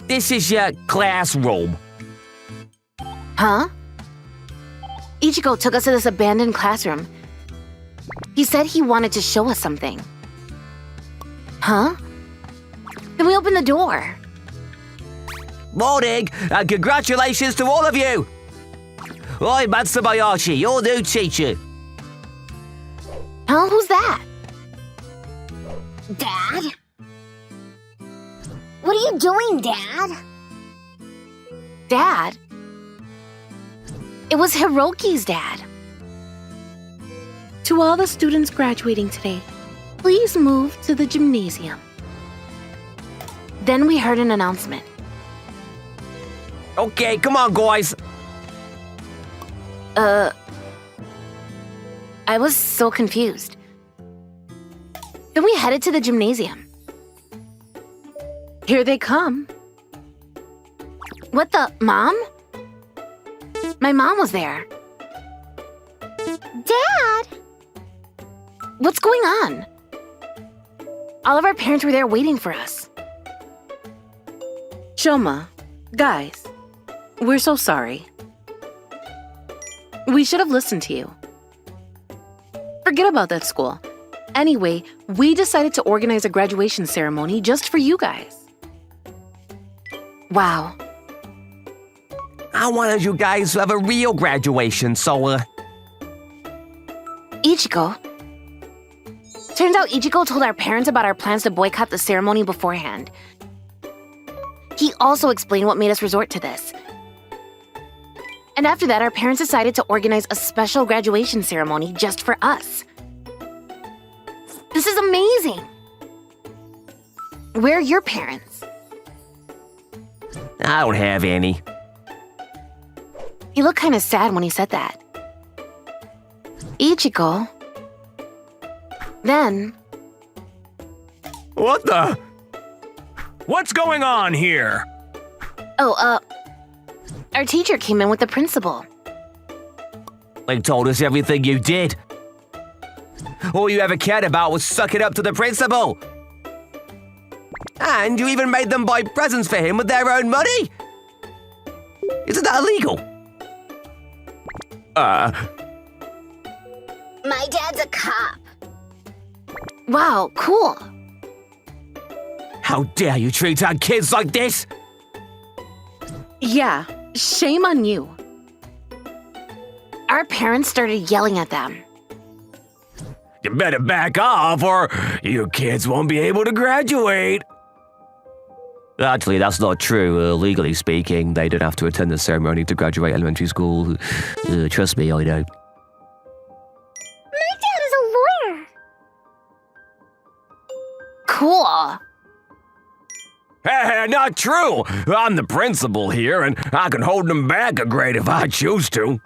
This is your classroom. Huh? Ichigo took us to this abandoned classroom. He said he wanted to show us something. Huh? Then we opened the door. Morning, and congratulations to all of you. I'm Matsubayashi, your new teacher. Huh? Who's that? Dad? What are you doing, Dad? Dad? It was Hiroki's dad. To all the students graduating today, please move to the gymnasium. Then we heard an announcement. Okay, come on, guys. I was so confused. Then we headed to the gymnasium. Here they come. What the, Mom? My mom was there. Dad! What's going on? All of our parents were there waiting for us. Shoma, guys, we're so sorry. We should have listened to you. Forget about that school. Anyway, we decided to organize a graduation ceremony just for you guys. Wow. I wanted you guys to have a real graduation, so, Ichiko. Turns out Ichiko told our parents about our plans to boycott the ceremony beforehand. He also explained what made us resort to this. And after that, our parents decided to organize a special graduation ceremony just for us. This is amazing! Where are your parents? I don't have any. He looked kind of sad when he said that. Ichiko. Then, What the? What's going on here? our teacher came in with the principal. They told us everything you did. All you ever cared about was sucking up to the principal. And you even made them buy presents for him with their own money? Isn't that illegal? My dad's a cop. Wow, cool. How dare you treat our kids like this? Yeah, shame on you. Our parents started yelling at them. You better back off or your kids won't be able to graduate. Actually, that's not true. Legally speaking, they don't have to attend the ceremony to graduate elementary school. Trust me, I know. My dad is a lawyer. Cool. Hey, not true. I'm the principal here, and I can hold them back a grade if I choose to.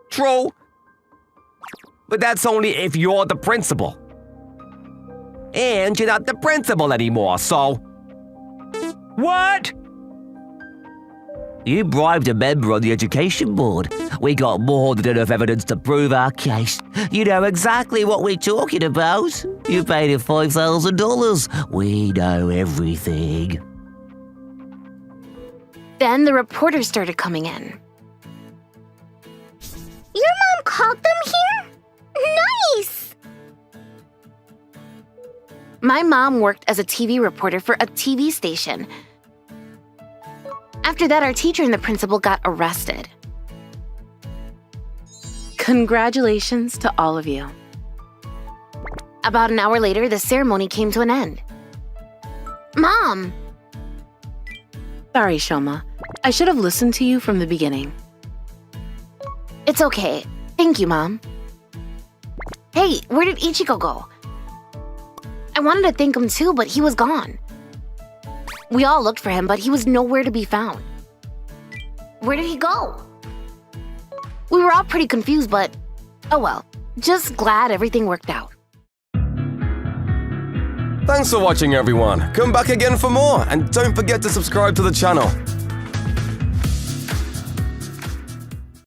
True. But that's only if you're the principal. And you're not the principal anymore, so... What? You bribed a member of the education board. We got more than enough evidence to prove our case. You know exactly what we're talking about. You paid him $5,000. We know everything. Then the reporters started coming in. Your mom called them here? Nice! My mom worked as a TV reporter for a TV station. After that, our teacher and the principal got arrested. Congratulations to all of you. About an hour later, the ceremony came to an end. Mom! Sorry, Shoma. I should have listened to you from the beginning. It's okay. Thank you, Mom. Hey, where did Ichiko go? I wanted to thank him too, but he was gone. We all looked for him, but he was nowhere to be found. Where did he go? We were all pretty confused, but oh well. Just glad everything worked out. Thanks for watching, everyone. Come back again for more, and don't forget to subscribe to the channel.